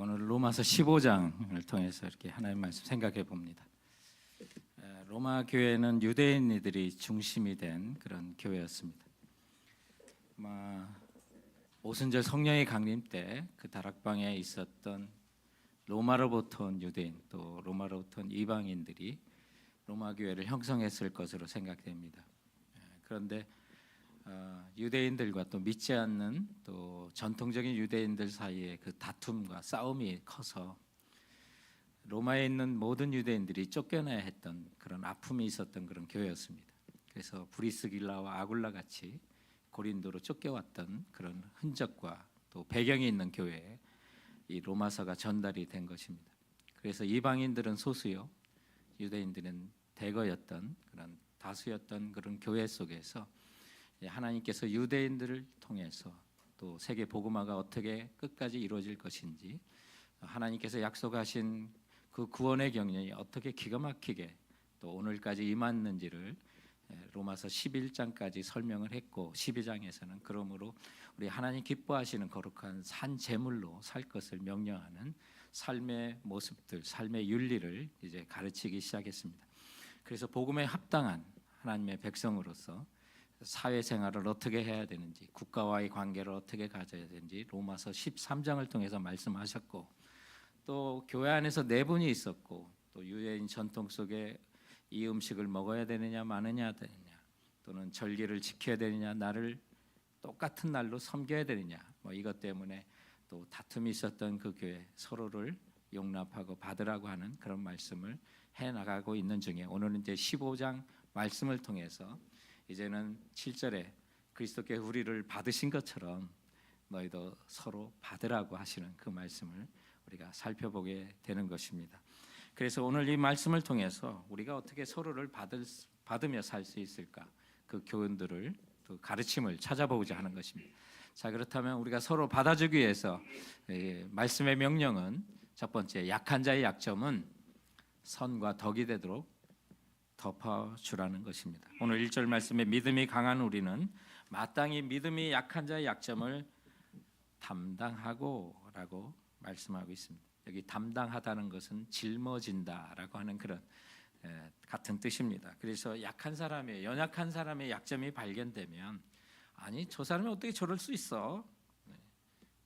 오늘 로마서 15장을 통해서 이렇게 하나님 말씀 생각해 봅니다. 로마 교회는 유대인들이 중심이 된 그런 교회였습니다. 오순절 성령의 강림 때 그 다락방에 있었던 로마로부터 온 유대인 또 로마로부터 온 이방인들이 로마 교회를 형성했을 것으로 생각됩니다. 그런데 유대인들과 또 믿지 않는 또 전통적인 유대인들 사이의 그 다툼과 싸움이 커서 로마에 있는 모든 유대인들이 쫓겨나야 했던 그런 아픔이 있었던 그런 교회였습니다. 그래서 브리스길라와 아굴라 같이 고린도로 쫓겨왔던 그런 흔적과 또 배경이 있는 교회에 이 로마서가 전달이 된 것입니다. 그래서 이방인들은 소수요, 유대인들은 대거였던 그런 다수였던 그런 교회 속에서 하나님께서 유대인들을 통해서 또 세계 복음화가 어떻게 끝까지 이루어질 것인지, 하나님께서 약속하신 그 구원의 경륜이 어떻게 기가 막히게 또 오늘까지 임했는지를 로마서 11장까지 설명을 했고, 12장에서는 그러므로 우리 하나님 기뻐하시는 거룩한 산 제물로 살 것을 명령하는 삶의 모습들, 삶의 윤리를 이제 가르치기 시작했습니다. 그래서 복음에 합당한 하나님의 백성으로서 사회생활을 어떻게 해야 되는지, 국가와의 관계를 어떻게 가져야 되는지 로마서 13장을 통해서 말씀하셨고, 또 교회 안에서 내분이 있었고, 또 유대인 전통 속에 이 음식을 먹어야 되느냐 마느냐 되느냐, 또는 절기를 지켜야 되느냐, 나를 똑같은 날로 섬겨야 되느냐, 이것 때문에 또 다툼이 있었던 그 교회, 서로를 용납하고 받으라고 하는 그런 말씀을 해나가고 있는 중에, 오늘은 이제 15장 말씀을 통해서 이제는 7절에 그리스도께 우리를 받으신 것처럼 너희도 서로 받으라고 하시는 그 말씀을 우리가 살펴보게 되는 것입니다. 그래서 오늘 이 말씀을 통해서 우리가 어떻게 서로를 받으며 살 수 있을까, 그 교훈들을 또 가르침을 찾아보고자 하는 것입니다. 자, 그렇다면 우리가 서로 받아주기 위해서 말씀의 명령은 첫 번째, 약한 자의 약점은 선과 덕이 되도록 덮어주라는 것입니다. 오늘 1절 말씀에 믿음이 강한 우리는 마땅히 믿음이 약한 자의 약점을 담당하고 라고 말씀하고 있습니다. 여기 담당하다는 것은 짊어진다라고 하는 그런 같은 뜻입니다. 그래서 약한 사람의, 연약한 사람의 약점이 발견되면, 아니 저 사람이 어떻게 저럴 수 있어,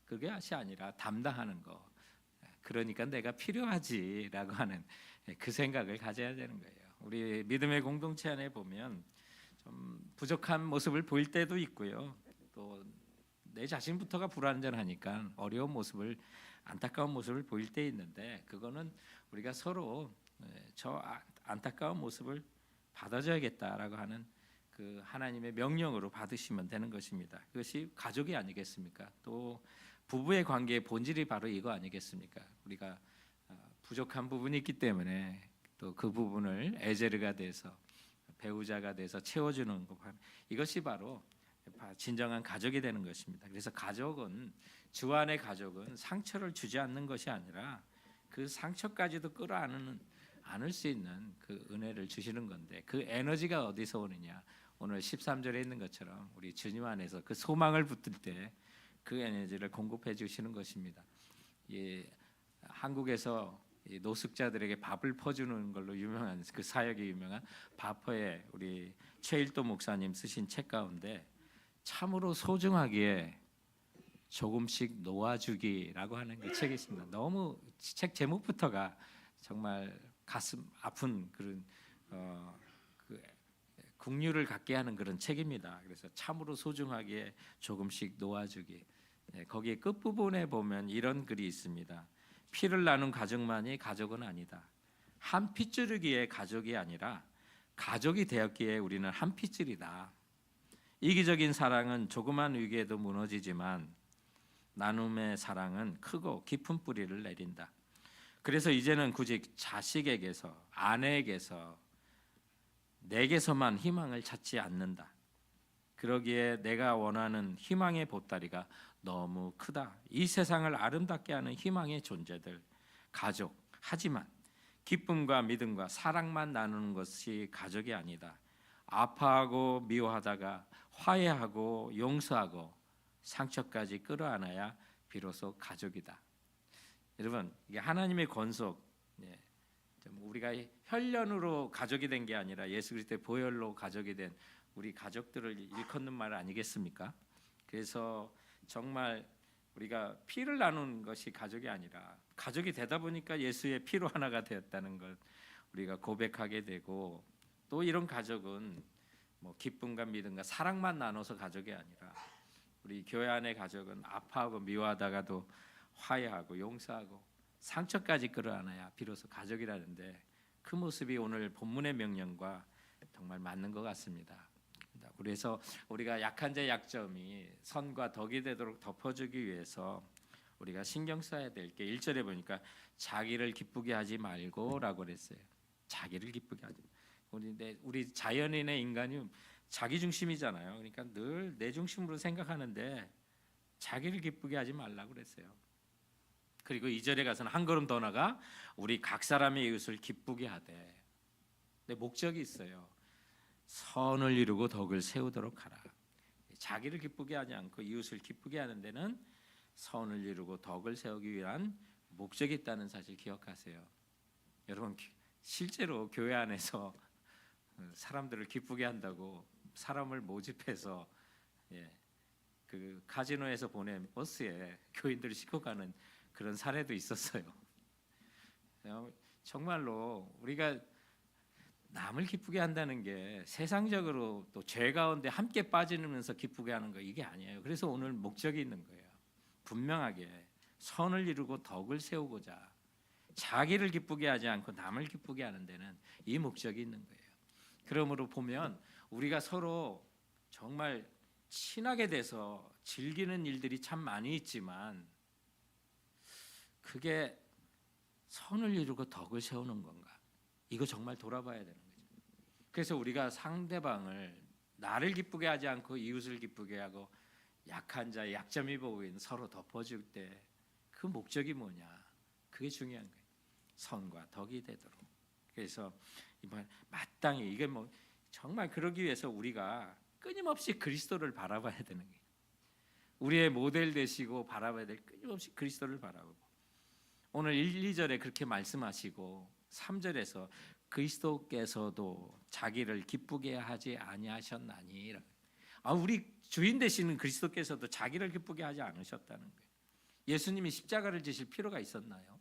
그게 아니라 담당하는 거, 그러니까 내가 필요하지라고 하는 그 생각을 가져야 되는 거예요. 우리 믿음의 공동체 안에 보면 좀 부족한 모습을 보일 때도 있고요, 또 내 자신부터가 불완전하니까 어려운 모습을, 안타까운 모습을 보일 때 있는데, 그거는 우리가 서로 저 안타까운 모습을 받아줘야겠다라고 하는 그 하나님의 명령으로 받으시면 되는 것입니다. 그것이 가족이 아니겠습니까? 또 부부의 관계의 본질이 바로 이거 아니겠습니까? 우리가 부족한 부분이 있기 때문에 또 그 부분을 에제르가 돼서, 배우자가 돼서 채워주는 것, 이것이 바로 진정한 가족이 되는 것입니다. 그래서 가족은, 주 안의 가족은 상처를 주지 않는 것이 아니라 그 상처까지도 끌어안을 수 있는 그 은혜를 주시는 건데, 그 에너지가 어디서 오느냐, 오늘 13절에 있는 것처럼 우리 주님 안에서 그 소망을 붙들 때 그 에너지를 공급해 주시는 것입니다. 한국에서 노숙자들에게 밥을 퍼주는 걸로 유명한, 그 사역이 유명한 바퍼의 우리 최일도 목사님 쓰신 책 가운데 참으로 소중하기에 조금씩 놓아주기라고 하는 그 책이 있습니다. 너무 책 제목부터가 정말 가슴 아픈 그런 그 국류를 갖게 하는 그런 책입니다. 그래서 참으로 소중하기에 조금씩 놓아주기. 거기에 끝부분에 보면 이런 글이 있습니다. 피를 나눈 가족만이 가족은 아니다. 한 핏줄이기에 가족이 아니라 가족이 되었기에 우리는 한 핏줄이다. 이기적인 사랑은 조그만 위기에도 무너지지만 나눔의 사랑은 크고 깊은 뿌리를 내린다. 그래서 이제는 굳이 자식에게서, 아내에게서, 내게서만 희망을 찾지 않는다. 그러기에 내가 원하는 희망의 보따리가 너무 크다. 이 세상을 아름답게 하는 희망의 존재들, 가족. 하지만 기쁨과 믿음과 사랑만 나누는 것이 가족이 아니다. 아파하고 미워하다가 화해하고 용서하고 상처까지 끌어안아야 비로소 가족이다. 여러분, 이게 하나님의 권속, 예, 좀 우리가 혈연으로 가족이 된 게 아니라 예수 그리스도의 보혈로 가족이 된 우리 가족들을 일컫는 말 아니겠습니까? 그래서 정말 우리가 피를 나눈 것이 가족이 아니라 가족이 되다 보니까 예수의 피로 하나가 되었다는 걸 우리가 고백하게 되고, 또 이런 가족은 뭐 기쁨과 믿음과 사랑만 나눠서 가족이 아니라 우리 교회 안의 가족은 아파하고 미워하다가도 화해하고 용서하고 상처까지 끌어안아야 비로소 가족이라는데, 그 모습이 오늘 본문의 명령과 정말 맞는 것 같습니다. 그래서 우리가 약한 자의 약점이 선과 덕이 되도록 덮어주기 위해서 우리가 신경 써야 될 게 1절에 보니까 자기를 기쁘게 하지 말고라고 그랬어요. 자기를 기쁘게 하지. 우리 자연인의 인간이 자기 중심이잖아요. 그러니까 늘 내 중심으로 생각하는데 자기를 기쁘게 하지 말라고 그랬어요. 그리고 2절에 가서는 한 걸음 더 나가 우리 각 사람의 이웃을 기쁘게 하되, 내 목적이 있어요. 선을 이루고 덕을 세우도록 하라. 자기를 기쁘게 하지 않고 이웃을 기쁘게 하는 데는 선을 이루고 덕을 세우기 위한 목적이 있다는 사실 기억하세요. 여러분, 실제로 교회 안에서 사람들을 기쁘게 한다고 사람을 모집해서 그 카지노에서 보낸 버스에 교인들을 싣고 가는 그런 사례도 있었어요. 정말로 우리가 남을 기쁘게 한다는 게 세상적으로 또 죄 가운데 함께 빠지면서 기쁘게 하는 거, 이게 아니에요. 그래서 오늘 목적이 있는 거예요. 분명하게 선을 이루고 덕을 세우고자 자기를 기쁘게 하지 않고 남을 기쁘게 하는 데는 이 목적이 있는 거예요. 그러므로 보면 우리가 서로 정말 친하게 돼서 즐기는 일들이 참 많이 있지만 그게 선을 이루고 덕을 세우는 건가? 이거 정말 돌아봐야 되는 거죠. 그래서 우리가 상대방을, 나를 기쁘게 하지 않고 이웃을 기쁘게 하고 약한 자의 약점이 보이는 서로 덮어줄 때 그 목적이 뭐냐? 그게 중요한 거예요. 선과 덕이 되도록. 그래서 이번 마땅히 이게 뭐 정말 그러기 위해서 우리가 끊임없이 그리스도를 바라봐야 되는 거예요. 우리의 모델 되시고 바라봐야 될, 끊임없이 그리스도를 바라보고, 오늘 1, 2절에 그렇게 말씀하시고 3절에서 그리스도께서도 자기를 기쁘게 하지 아니하셨나니, 우리 주인 되시는 그리스도께서도 자기를 기쁘게 하지 않으셨다는 거예요. 예수님이 십자가를 지실 필요가 있었나요?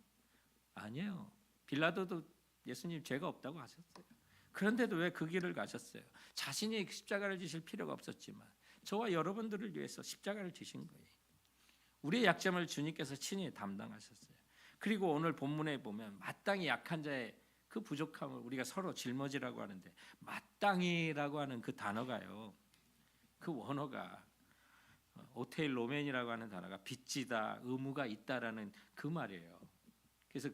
아니에요. 빌라도도 예수님 죄가 없다고 하셨어요. 그런데도 왜 그 길을 가셨어요? 자신이 십자가를 지실 필요가 없었지만 저와 여러분들을 위해서 십자가를 지신 거예요. 우리의 약점을 주님께서 친히 담당하셨어요. 그리고 오늘 본문에 보면 마땅히 약한 자의 그 부족함을 우리가 서로 짊어지라고 하는데, 마땅히라고 하는 그 단어가요, 그 원어가 오테일 로멘이라고 하는 단어가 빚지다, 의무가 있다라는 그 말이에요. 그래서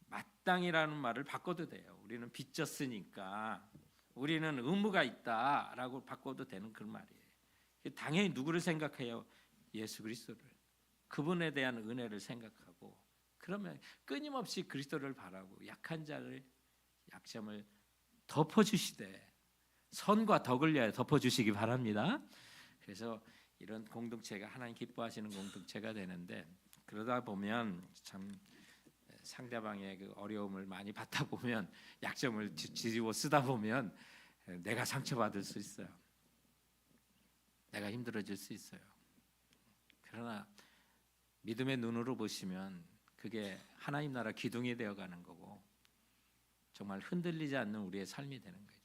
마땅이라는 말을 바꿔도 돼요. 우리는 빚졌으니까 우리는 의무가 있다라고 바꿔도 되는 그 말이에요. 당연히 누구를 생각해요? 예수 그리스도를, 그분에 대한 은혜를 생각하고, 그러면 끊임없이 그리스도를 바라고 약한 자를, 약점을 덮어주시되 선과 덕을 위하여 덮어주시기 바랍니다. 그래서 이런 공동체가 하나님 기뻐하시는 공동체가 되는데, 그러다 보면 참 상대방의 그 어려움을 많이 받다 보면, 약점을 뒤집어 쓰다 보면 내가 상처받을 수 있어요. 내가 힘들어질 수 있어요. 그러나 믿음의 눈으로 보시면 그게 하나님 나라 기둥이 되어가는 거고, 정말 흔들리지 않는 우리의 삶이 되는 거죠.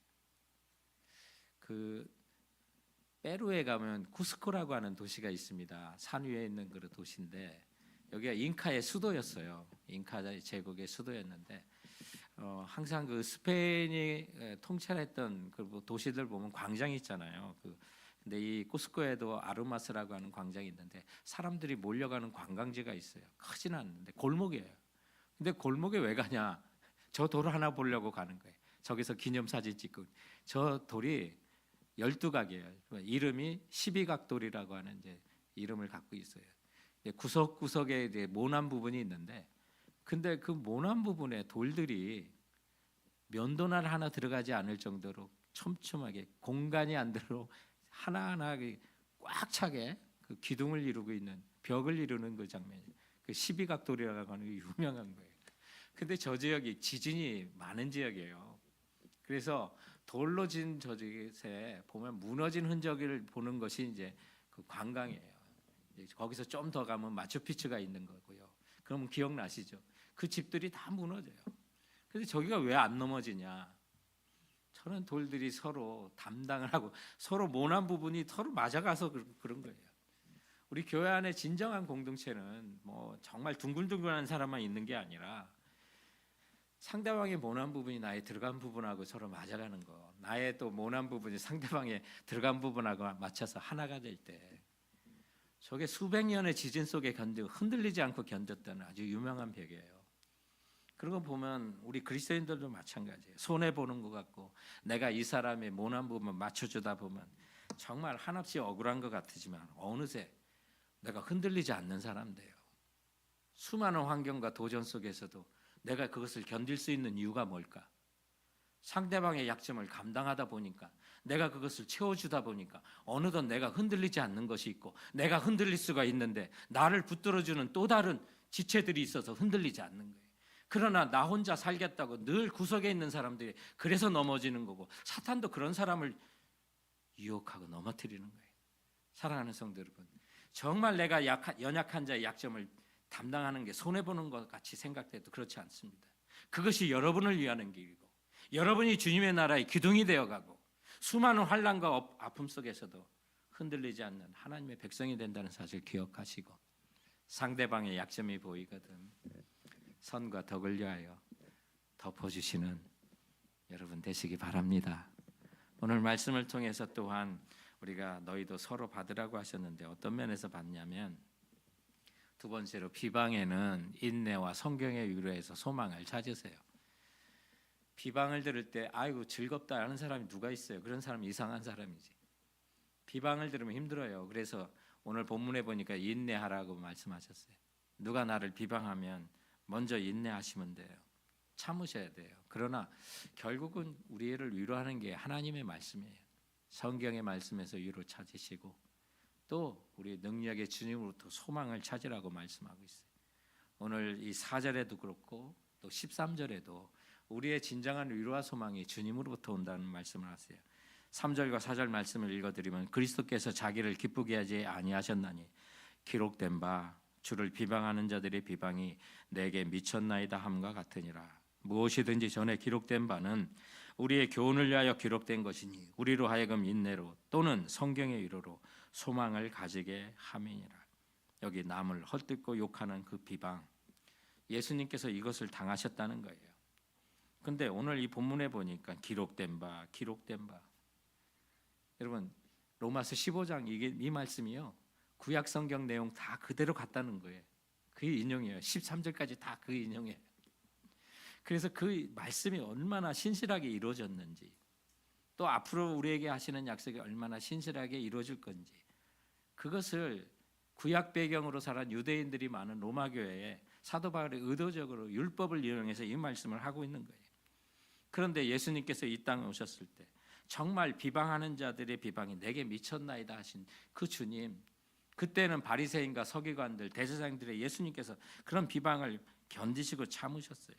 그 페루에 가면 쿠스코라고 하는 도시가 있습니다. 산 위에 있는 그 도시인데, 여기가 잉카의 수도였어요. 잉카 제국의 수도였는데, 항상 그 스페인이 통찰했던 그 도시들 보면 광장이 있잖아요. 근데 이 쿠스코에도 아르마스라고 하는 광장이 있는데, 사람들이 몰려가는 관광지가 있어요. 크지는 않는데 골목이에요. 근데 골목에 왜 가냐? 저 돌 하나 보려고 가는 거예요. 저기서 기념사진 찍고. 저 돌이 12각이에요. 이름이 12각돌이라고 하는 이제 이름을 갖고 있어요. 구석구석에 이제 모난 부분이 있는데, 근데 그 모난 부분에 돌들이 면도날 하나 들어가지 않을 정도로 촘촘하게, 공간이 안 들어 하나하나 꽉 차게 그 기둥을 이루고 있는, 벽을 이루는 그 장면이에요. 그 12각도리라고 하는 게 유명한 거예요. 근데 저 지역이 지진이 많은 지역이에요. 그래서 돌로 진 저 지역에 보면 무너진 흔적을 보는 것이 이제 그 관광이에요. 거기서 좀 더 가면 마추픽추가 있는 거고요. 그러면 기억나시죠? 그 집들이 다 무너져요. 근데 저기가 왜 안 넘어지냐? 저런 돌들이 서로 담당을 하고 서로 모난 부분이 서로 맞아가서 그런 거예요. 우리 교회 안에 진정한 공동체는 뭐 정말 둥글둥글한 사람만 있는 게 아니라 상대방의 모난 부분이 나의 들어간 부분하고 서로 맞아가는 거, 나의 또 모난 부분이 상대방의 들어간 부분하고 맞춰서 하나가 될 때, 저게 수백 년의 지진 속에 흔들리지 않고 견뎠다는 아주 유명한 벽이에요. 그런 거 보면 우리 그리스도인들도 마찬가지예요. 손해 보는 것 같고 내가 이 사람의 모난 부분 맞춰주다 보면 정말 한없이 억울한 것 같지만 어느새 내가 흔들리지 않는 사람 돼요. 수많은 환경과 도전 속에서도 내가 그것을 견딜 수 있는 이유가 뭘까? 상대방의 약점을 감당하다 보니까, 내가 그것을 채워주다 보니까 어느덧 내가 흔들리지 않는 것이 있고, 내가 흔들릴 수가 있는데 나를 붙들어주는 또 다른 지체들이 있어서 흔들리지 않는 거예요. 그러나 나 혼자 살겠다고 늘 구석에 있는 사람들이 그래서 넘어지는 거고, 사탄도 그런 사람을 유혹하고 넘어뜨리는 거예요. 사랑하는 성도 여러분, 정말 내가 연약한 자의 약점을 담당하는 게 손해보는 것 같이 생각돼도 그렇지 않습니다. 그것이 여러분을 위하는 길이고, 여러분이 주님의 나라의 기둥이 되어가고, 수많은 환난과 아픔 속에서도 흔들리지 않는 하나님의 백성이 된다는 사실 기억하시고, 상대방의 약점이 보이거든 선과 덕을 위하여 덮어주시는 여러분 되시기 바랍니다. 오늘 말씀을 통해서 또한 우리가 너희도 서로 받으라고 하셨는데, 어떤 면에서 받냐면, 두 번째로 비방에는 인내와 성경의 위로에서 소망을 찾으세요. 비방을 들을 때 아이고 즐겁다 하는 사람이 누가 있어요? 그런 사람이 이상한 사람이지. 비방을 들으면 힘들어요. 그래서 오늘 본문에 보니까 인내하라고 말씀하셨어요. 누가 나를 비방하면 먼저 인내하시면 돼요. 참으셔야 돼요. 그러나 결국은 우리를 위로하는 게 하나님의 말씀이에요. 성경의 말씀에서 위로 찾으시고, 또 우리 능력의 주님으로부터 소망을 찾으라고 말씀하고 있어요. 오늘 이 4절에도 그렇고 또 13절에도 우리의 진정한 위로와 소망이 주님으로부터 온다는 말씀을 하세요. 3절과 4절 말씀을 읽어드리면, 그리스도께서 자기를 기쁘게 하지 아니하셨나니 기록된 바 주를 비방하는 자들의 비방이 내게 미쳤나이다 함과 같으니라. 무엇이든지 전에 기록된 바는 우리의 교훈을 위하여 기록된 것이니 우리로 하여금 인내로 또는 성경의 위로로 소망을 가지게 함이니라. 여기 남을 헐뜯고 욕하는 그 비방, 예수님께서 이것을 당하셨다는 거예요. 근데 오늘 이 본문에 보니까 기록된 바. 여러분, 로마서 15장 이 말씀이요, 구약 성경 내용 다 그대로 갔다는 거예요. 그 인용이에요. 13절까지 다 그 인용이에요. 그래서 그 말씀이 얼마나 신실하게 이루어졌는지, 또 앞으로 우리에게 하시는 약속이 얼마나 신실하게 이루어질 건지, 그것을 구약 배경으로 살아온 유대인들이 많은 로마 교회에 사도 바울이 의도적으로 율법을 이용해서 이 말씀을 하고 있는 거예요. 그런데 예수님께서 이 땅에 오셨을 때 정말 비방하는 자들의 비방이 내게 미쳤나이다 하신 그 주님, 그때는 바리새인과 서기관들, 대제사장들의 예수님께서 그런 비방을 견디시고 참으셨어요.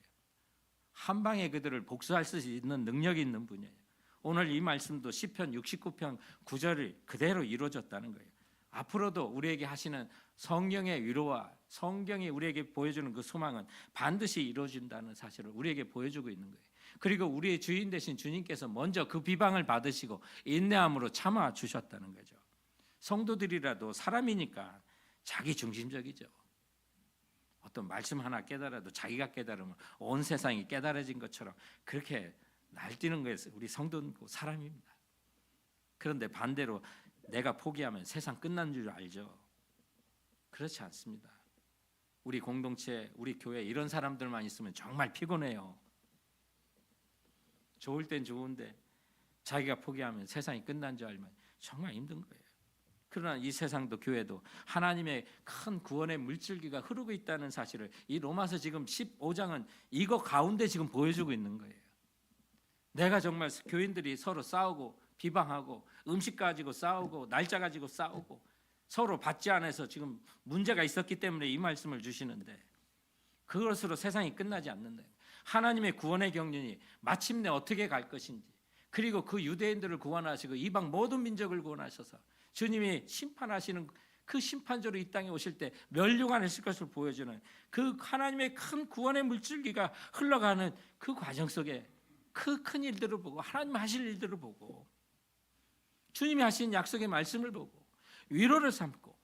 한 방에 그들을 복수할 수 있는 능력이 있는 분이에요. 오늘 이 말씀도 시편 69편 9절이 그대로 이루어졌다는 거예요. 앞으로도 우리에게 하시는 성경의 위로와 성경이 우리에게 보여주는 그 소망은 반드시 이루어진다는 사실을 우리에게 보여주고 있는 거예요. 그리고 우리의 주인 되신 주님께서 먼저 그 비방을 받으시고 인내함으로 참아 주셨다는 거죠. 성도들이라도 사람이니까 자기 중심적이죠. 어떤 말씀 하나 깨달아도 자기가 깨달으면 온 세상이 깨달아진 것처럼 그렇게 날뛰는 거예요. 우리 성도는 사람입니다. 그런데 반대로 내가 포기하면 세상 끝난 줄 알죠. 그렇지 않습니다. 우리 공동체, 우리 교회 이런 사람들만 있으면 정말 피곤해요. 좋을 땐 좋은데 자기가 포기하면 세상이 끝난 줄 알면 정말 힘든 거예요. 그러나 이 세상도 교회도 하나님의 큰 구원의 물줄기가 흐르고 있다는 사실을 이 로마서 지금 15장은 이거 가운데 지금 보여주고 있는 거예요. 내가 정말 교인들이 서로 싸우고 비방하고 음식 가지고 싸우고 날짜 가지고 싸우고 서로 받지 않아서 지금 문제가 있었기 때문에 이 말씀을 주시는데 그것으로 세상이 끝나지 않는다. 하나님의 구원의 경륜이 마침내 어떻게 갈 것인지, 그리고 그 유대인들을 구원하시고 이방 모든 민족을 구원하셔서 주님이 심판하시는 그 심판조로 이 땅에 오실 때 멸류관 있을 것을 보여주는 그 하나님의 큰 구원의 물줄기가 흘러가는 그 과정 속에 그 큰 일들을 보고, 하나님 하실 일들을 보고, 주님이 하신 약속의 말씀을 보고 위로를 삼고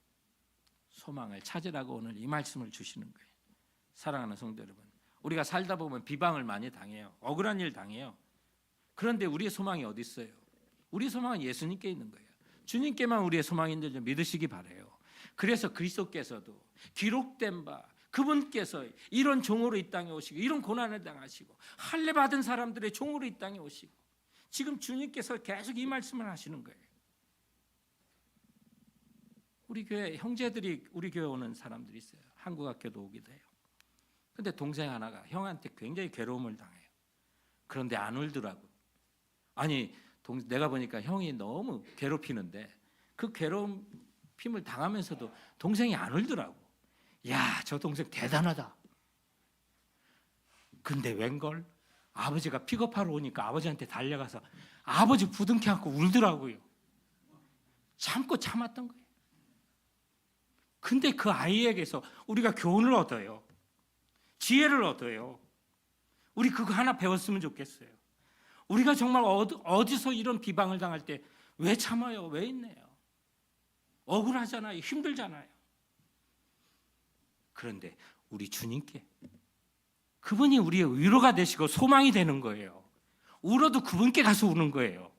소망을 찾으라고 오늘 이 말씀을 주시는 거예요. 사랑하는 성도 여러분, 우리가 살다 보면 비방을 많이 당해요. 억울한 일 당해요. 그런데 우리의 소망이 어디 있어요? 우리의 소망은 예수님께 있는 거예요. 주님께만 우리의 소망이 있는 줄 믿으시기 바라요. 그래서 그리스도께서도 기록된 바 그분께서 이런 종으로 이 땅에 오시고 이런 고난을 당하시고 할례 받은 사람들의 종으로 이 땅에 오시고 지금 주님께서 계속 이 말씀을 하시는 거예요. 우리 교회 형제들이 우리 교회 오는 사람들이 있어요. 한국학교도 오기도 해요. 근데 동생 하나가 형한테 굉장히 괴로움을 당해요. 그런데 안 울더라고. 아니 내가 보니까 형이 너무 괴롭히는데 그 괴롭힘을 당하면서도 동생이 안 울더라고. 야, 저 동생 대단하다. 근데 웬걸 아버지가 픽업하러 오니까 아버지한테 달려가서 아버지 부둥켜 안고 울더라고요. 참고 참았던 거예요. 근데 그 아이에게서 우리가 교훈을 얻어요. 지혜를 얻어요. 우리 그거 하나 배웠으면 좋겠어요. 우리가 정말 어디서 이런 비방을 당할 때 왜 참아요? 왜 있네요? 억울하잖아요. 힘들잖아요. 그런데 우리 주님께 그분이 우리의 위로가 되시고 소망이 되는 거예요. 울어도 그분께 가서 우는 거예요.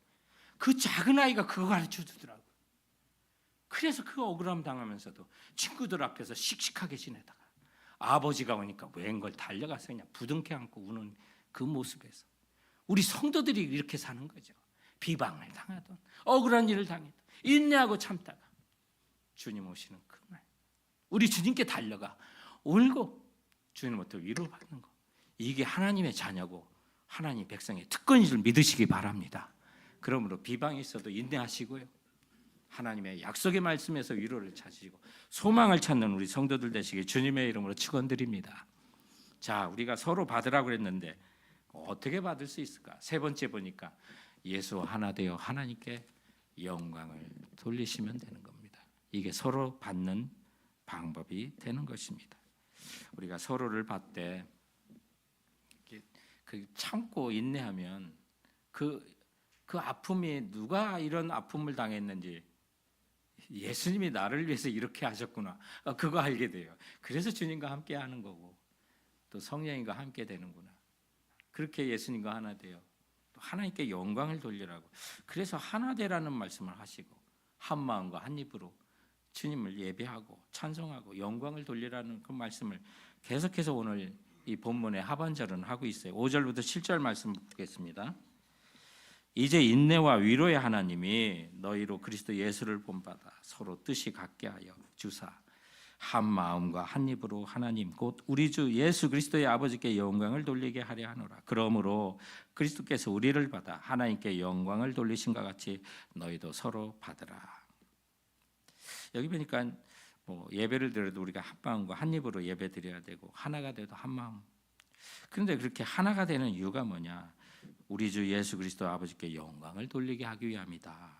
그 작은 아이가 그거 가르쳐 주더라고요. 그래서 그 억울함 당하면서도 친구들 앞에서 씩씩하게 지내다가 아버지가 오니까 웬걸 달려가서 그냥 부둥켜 안고 우는 그 모습에서 우리 성도들이 이렇게 사는 거죠. 비방을 당하던 억울한 일을 당했던 인내하고 참다가 주님 오시는 그날 우리 주님께 달려가 울고 주님부터 위로받는 거, 이게 하나님의 자녀고 하나님 백성의 특권인 줄 믿으시기 바랍니다. 그러므로 비방이 있어도 인내하시고요, 하나님의 약속의 말씀에서 위로를 찾으시고 소망을 찾는 우리 성도들 되시길 주님의 이름으로 축원드립니다. 자, 우리가 서로 받으라고 그랬는데 어떻게 받을 수 있을까? 세 번째 보니까 예수 하나 되어 하나님께 영광을 돌리시면 되는 겁니다. 이게 서로 받는 방법이 되는 것입니다. 우리가 서로를 받되 그 참고 인내하면 그 아픔이 누가 이런 아픔을 당했는지, 예수님이 나를 위해서 이렇게 하셨구나, 그거 알게 돼요. 그래서 주님과 함께 하는 거고 또 성령님과 함께 되는구나. 그렇게 예수님과 하나 되어 또 하나님께 영광을 돌리라고, 그래서 하나 되라는 말씀을 하시고 한 마음과 한 입으로 주님을 예배하고 찬송하고 영광을 돌리라는 그 말씀을 계속해서 오늘 이 본문의 하반절은 하고 있어요. 5절부터 7절 말씀 보겠습니다. 이제 인내와 위로의 하나님이 너희로 그리스도 예수를 본받아 서로 뜻이 같게 하여 주사 한 마음과 한 입으로 하나님 곧 우리 주 예수 그리스도의 아버지께 영광을 돌리게 하려 하노라. 그러므로 그리스도께서 우리를 받아 하나님께 영광을 돌리신과 같이 너희도 서로 받으라. 여기 보니까 예배를 드려도 우리가 한 마음과 한 입으로 예배 드려야 되고 하나가 돼도 한 마음. 그런데 그렇게 하나가 되는 이유가 뭐냐? 우리 주 예수 그리스도 아버지께 영광을 돌리게 하기 위함이다.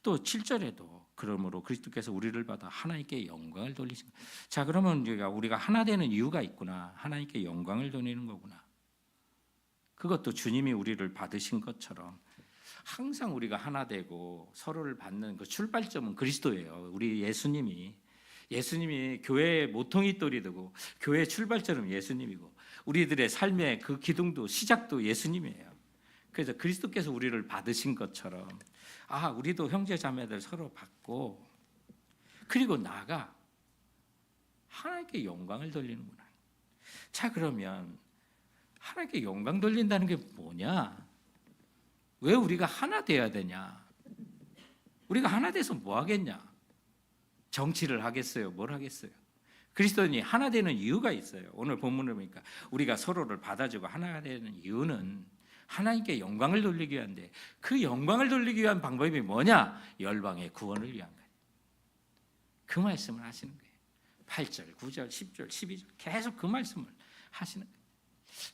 또 7절에도 그러므로 그리스도께서 우리를 받아 하나님께 영광을 돌리신. 자, 그러면 우리가 하나 되는 이유가 있구나. 하나님께 영광을 돌리는 거구나. 그것도 주님이 우리를 받으신 것처럼 항상 우리가 하나 되고 서로를 받는 그 출발점은 그리스도예요. 우리 예수님이 교회의 모퉁이 돌이 되고 교회의 출발점은 예수님이고 우리들의 삶의 그 기둥도 시작도 예수님이에요. 그래서 그리스도께서 우리를 받으신 것처럼 우리도 형제 자매들 서로 받고, 그리고 나아가 하나님께 영광을 돌리는구나. 자, 그러면 하나님께 영광 돌린다는 게 뭐냐? 왜 우리가 하나 돼야 되냐? 우리가 하나 돼서 뭐 하겠냐? 정치를 하겠어요? 뭘 하겠어요? 그리스도인이 하나 되는 이유가 있어요. 오늘 본문을 보니까 우리가 서로를 받아주고 하나가 되는 이유는 하나님께 영광을 돌리기 위한데, 그 영광을 돌리기 위한 방법이 뭐냐? 열방의 구원을 위한 거예요. 그 말씀을 하시는 거예요. 8절, 9절, 10절, 12절 계속 그 말씀을 하시는 거예요.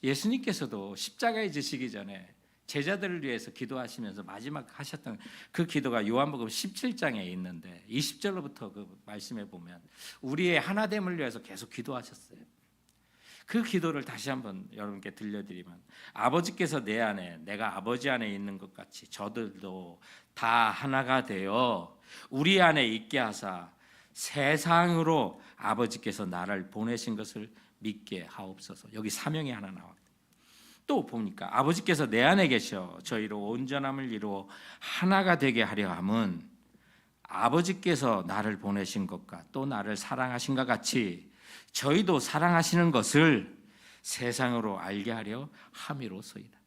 예수님께서도 십자가에 지시기 전에 제자들을 위해서 기도하시면서 마지막 하셨던 그 기도가 요한복음 17장에 있는데 20절로부터 그 말씀에 보면 우리의 하나됨을 위해서 계속 기도하셨어요. 그 기도를 다시 한번 여러분께 들려드리면, 아버지께서 내 안에 내가 아버지 안에 있는 것 같이 저들도 다 하나가 되어 우리 안에 있게 하사 세상으로 아버지께서 나를 보내신 것을 믿게 하옵소서. 여기 사명이 하나 나옵니다. 또 보니까 아버지께서 내 안에 계셔 저희로 온전함을 이루어 하나가 되게 하려 함은 아버지께서 나를 보내신 것과 또 나를 사랑하신 것 같이 저희도 사랑하시는 것을 세상으로 알게 하려 함이로소이다.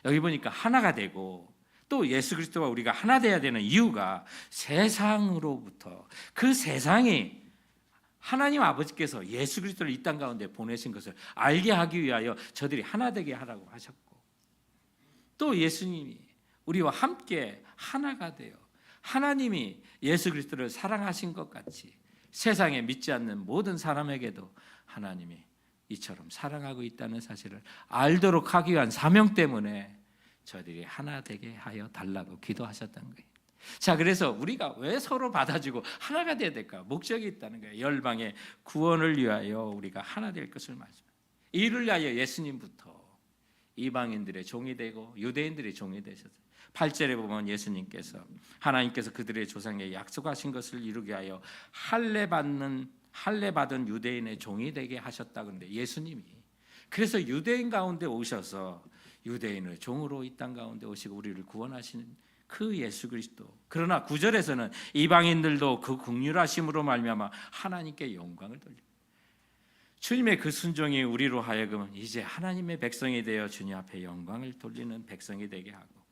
여기 보니까 하나가 되고 또 예수 그리스도와 우리가 하나 돼야 되는 이유가 세상으로부터, 그 세상이 하나님 아버지께서 예수 그리스도를 이 땅 가운데 보내신 것을 알게 하기 위하여 저들이 하나 되게 하라고 하셨고, 또 예수님이 우리와 함께 하나가 되어 하나님이 예수 그리스도를 사랑하신 것 같이 세상에 믿지 않는 모든 사람에게도 하나님이 이처럼 사랑하고 있다는 사실을 알도록 하기 위한 사명 때문에 저들이 하나 되게 하여 달라고 기도하셨던 거예요. 자, 그래서 우리가 왜 서로 받아주고 하나가 돼야 될까? 목적이 있다는 거예요. 열방의 구원을 위하여 우리가 하나 될 것을 말씀합니다. 이를 위하여 예수님부터 이방인들의 종이 되고 유대인들의 종이 되셨어요. 8절에 보면 예수님께서 하나님께서 그들의 조상에게 약속하신 것을 이루기 위하여 할례 받은 유대인의 종이 되게 하셨다. 그런데 예수님이 그래서 유대인 가운데 오셔서 유대인의 종으로 이 땅 가운데 오시고 우리를 구원하시는 그 예수 그리스도. 그러나 9절에서는 이방인들도 그 긍휼하심으로 말미암아 하나님께 영광을 돌려. 주님의 그 순종이 우리로 하여금 이제 하나님의 백성이 되어 주님 앞에 영광을 돌리는 백성이 되게 하고,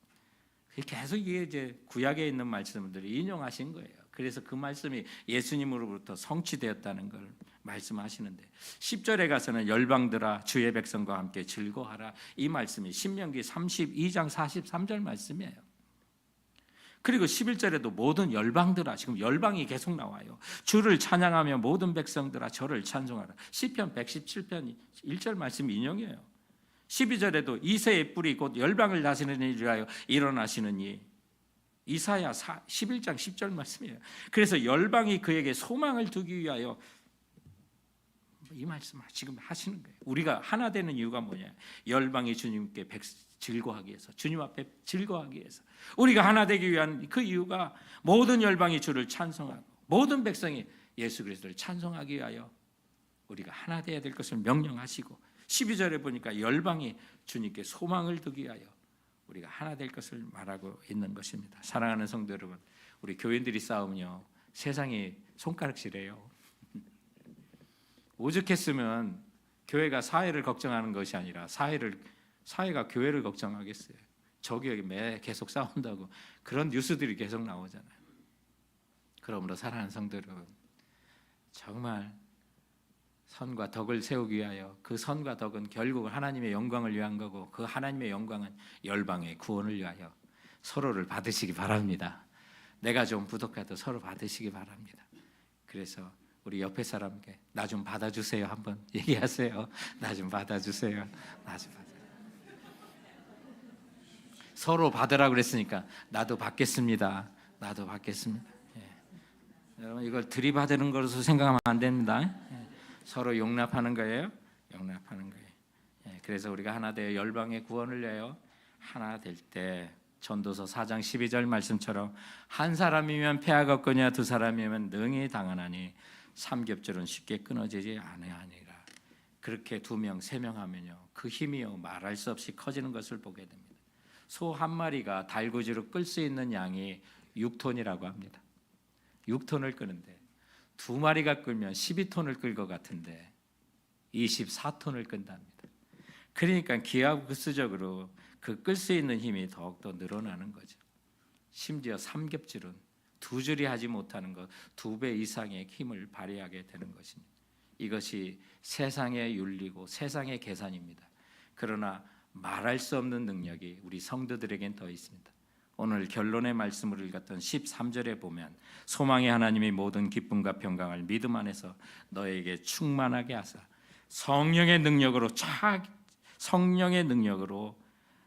계속 이제 구약에 있는 말씀들을 인용하신 거예요. 그래서 그 말씀이 예수님으로부터 성취되었다는 걸 말씀하시는데, 10절에 가서는 열방들아 주의 백성과 함께 즐거워하라, 이 말씀이 신명기 32장 43절 말씀이에요. 그리고 11절에도 모든 열방들아, 지금 열방이 계속 나와요. 주를 찬양하며 모든 백성들아 저를 찬송하라. 시편 117편 1절 말씀 인용이에요. 12절에도 이새의 뿌리 곧 열방을 다스리는 일을 위하여 일어나시느니, 이사야 11장 10절 말씀이에요. 그래서 열방이 그에게 소망을 두기 위하여 이 말씀을 지금 하시는 거예요. 우리가 하나 되는 이유가 뭐냐? 열방이 주님께 즐거워하기 위해서, 주님 앞에 즐거워하기 위해서 우리가 하나 되기 위한 그 이유가 모든 열방이 주를 찬송하고 모든 백성이 예수 그리스도를 찬송하기 위하여 우리가 하나 되어야 될 것을 명령하시고, 12절에 보니까 열방이 주님께 소망을 두기 위하여 우리가 하나 될 것을 말하고 있는 것입니다. 사랑하는 성도 여러분, 우리 교인들이 싸우면요 세상이 손가락질해요. 오죽했으면 교회가 사회를 걱정하는 것이 아니라 사회가 교회를 걱정하겠어요. 저기 매 계속 싸운다고 그런 뉴스들이 계속 나오잖아요. 그러므로 사랑하는 성도 여러분, 정말 선과 덕을 세우기 위하여, 그 선과 덕은 결국은 하나님의 영광을 위한 거고, 그 하나님의 영광은 열방의 구원을 위하여 서로를 받으시기 바랍니다. 내가 좀 부족해도 서로 받으시기 바랍니다. 그래서 우리 옆에 사람께 나 좀 받아주세요 한번 얘기하세요. 나 좀 받아주세요. 나 좀 받아. 서로 받으라고 그랬으니까 나도 받겠습니다. 나도 받겠습니다. 여러분, 이걸 들이받는 것으로 생각하면 안 됩니다. 서로 용납하는 거예요. 용납하는 거예요. 그래서 우리가 하나 되어 열방의 구원을 위하여 하나 될 때, 전도서 4장 12절 말씀처럼 한 사람이면 폐하가 없거니와 두 사람이면 능히 당하나니 삼겹줄은 쉽게 끊어지지 아니하니라. 그렇게 2명, 3명 하면요 그 힘이요 말할 수 없이 커지는 것을 보게 됩니다. 소 한 마리가 달구지로 끌 수 있는 양이 6톤이라고 합니다. 6톤을 끄는데 2마리가 끌면 12톤을 끌 것 같은데 24톤을 끈답니다. 그러니까 기하급수적으로 그 끌 수 있는 힘이 더욱더 늘어나는 거죠. 심지어 삼겹줄은 2줄이 하지 못하는 것 2배 이상의 힘을 발휘하게 되는 것입니다. 이것이 세상의 윤리고 세상의 계산입니다. 그러나 말할 수 없는 능력이 우리 성도들에겐 더 있습니다. 오늘 결론의 말씀을 읽었던 13절에 보면 소망의 하나님이 모든 기쁨과 평강을 믿음 안에서 너에게 충만하게 하사 성령의 능력으로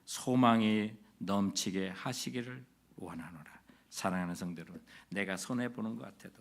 소망이 넘치게 하시기를 원하노라. 사랑하는 성도 여러분, 내가 손해 보는 것 같아도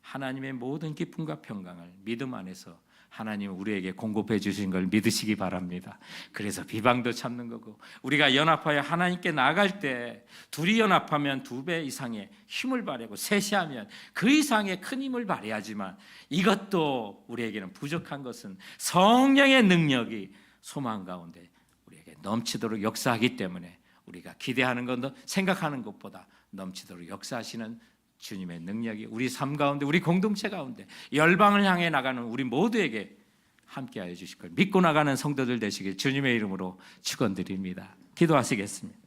하나님의 모든 기쁨과 평강을 믿음 안에서 하나님 우리에게 공급해 주신 걸 믿으시기 바랍니다. 그래서 비방도 참는 거고, 우리가 연합하여 하나님께 나아갈 때 둘이 연합하면 2배 이상의 힘을 발휘하고 셋이 하면 그 이상의 큰 힘을 발휘하지만 이것도 우리에게는 부족한 것은 성령의 능력이 소망 가운데 우리에게 넘치도록 역사하기 때문에 우리가 기대하는 것도 생각하는 것보다 넘치도록 역사하시는 주님의 능력이 우리 삶 가운데, 우리 공동체 가운데, 열방을 향해 나가는 우리 모두에게 함께하여 주실 걸 믿고 나가는 성도들 되시길 주님의 이름으로 축원드립니다. 기도하시겠습니다.